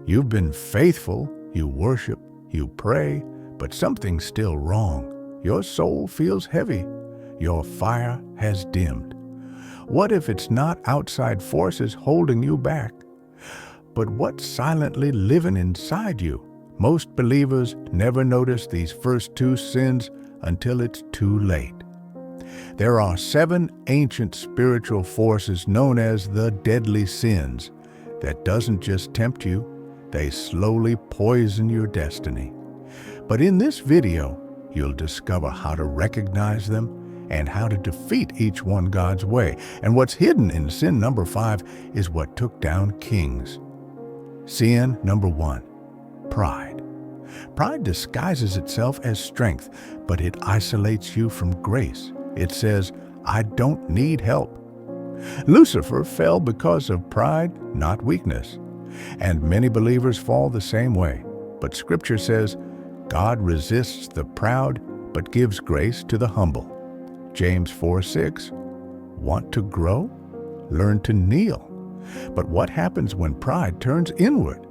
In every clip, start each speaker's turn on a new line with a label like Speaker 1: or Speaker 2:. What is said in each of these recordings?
Speaker 1: You've been faithful, you worship, you pray, but something's still wrong. Your soul feels heavy. Your fire has dimmed. What if it's not outside forces holding you back, but what's silently living inside you? Most believers never notice these first two sins until it's too late. There are 7 ancient spiritual forces known as the deadly sins that doesn't just tempt you, they slowly poison your destiny. But in this video, you'll discover how to recognize them and how to defeat each one God's way. And what's hidden in sin number 5 is what took down kings. Sin number 1, pride. Pride disguises itself as strength, but it isolates you from grace. It says, I don't need help. Lucifer fell because of pride, not weakness. And many believers fall the same way. But Scripture says, God resists the proud, but gives grace to the humble. James 4:6. Want to grow? Learn to kneel. But what happens when pride turns inward?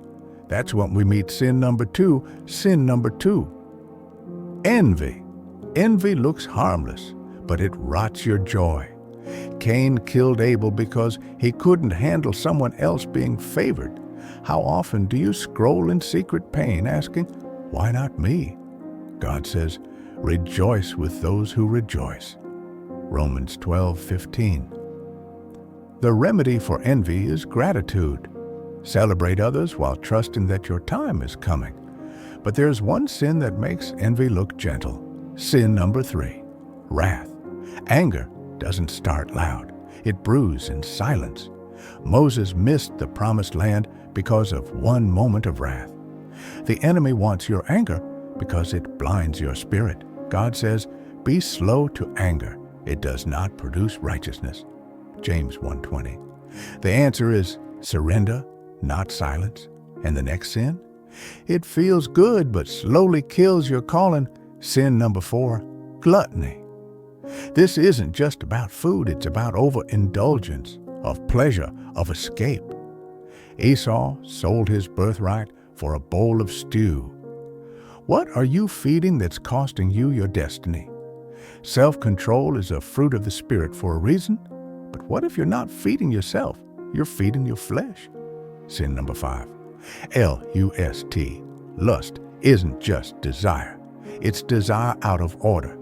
Speaker 1: That's when we meet sin number 2, sin number 2. Envy. Envy looks harmless, but it rots your joy. Cain killed Abel because he couldn't handle someone else being favored. How often do you scroll in secret pain asking, why not me? God says, rejoice with those who rejoice. Romans 12:15. The remedy for envy is gratitude. Celebrate others while trusting that your time is coming. But there's one sin that makes envy look gentle. Sin number 3, wrath. Anger doesn't start loud. It brews in silence. Moses missed the promised land because of one moment of wrath. The enemy wants your anger because it blinds your spirit. God says, be slow to anger. It does not produce righteousness. James 1:20. The answer is surrender, not silence. And the next sin? It feels good but slowly kills your calling. Sin number 4, gluttony. This isn't just about food, it's about overindulgence, of pleasure, of escape. Esau sold his birthright for a bowl of stew. What are you feeding that's costing you your destiny? Self-control is a fruit of the Spirit for a reason, but what if you're not feeding yourself? You're feeding your flesh. Sin number 5, L-U-S-T. Lust isn't just desire. It's desire out of order.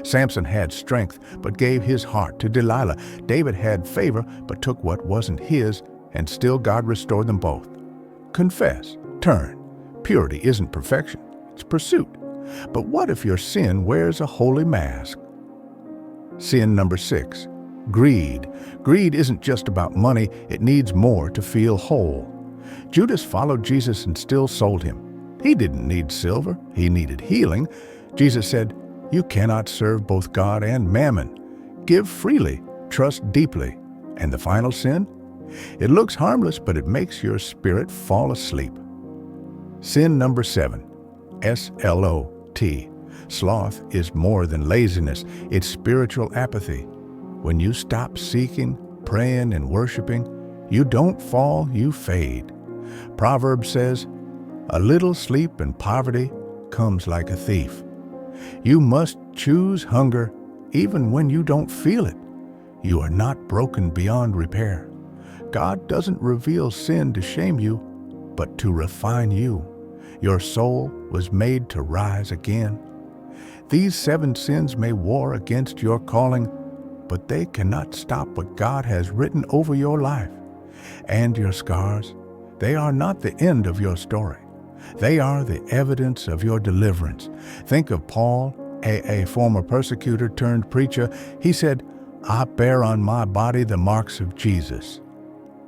Speaker 1: Samson had strength, but gave his heart to Delilah. David had favor, but took what wasn't his, and still God restored them both. Confess, turn. Purity isn't perfection, it's pursuit. But what if your sin wears a holy mask? Sin number 6, greed. Greed isn't just about money, it needs more to feel whole. Judas followed Jesus and still sold him. He didn't need silver, he needed healing. Jesus said, you cannot serve both God and mammon. Give freely, trust deeply. And the final sin? It looks harmless, but it makes your spirit fall asleep. Sin number 7, S-L-O-T. Sloth is more than laziness, it's spiritual apathy. When you stop seeking, praying, and worshiping, you don't fall, you fade. Proverbs says, a little sleep and poverty comes like a thief. You must choose hunger even when you don't feel it. You are not broken beyond repair. God doesn't reveal sin to shame you, but to refine you. Your soul was made to rise again. These 7 sins may war against your calling, but they cannot stop what God has written over your life. And your scars, they are not the end of your story. They are the evidence of your deliverance. Think of Paul, a former persecutor turned preacher. He said, I bear on my body the marks of Jesus.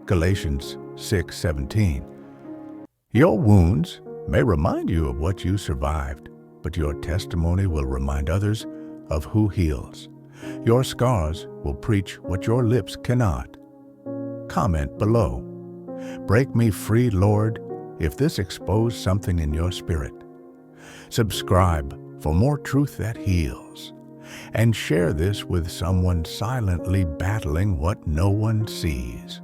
Speaker 1: Galatians 6:17. Your wounds may remind you of what you survived, but your testimony will remind others of who heals. Your scars will preach what your lips cannot. Comment below. Break me free, Lord, if this exposed something in your spirit. Subscribe for more truth that heals. And share this with someone silently battling what no one sees.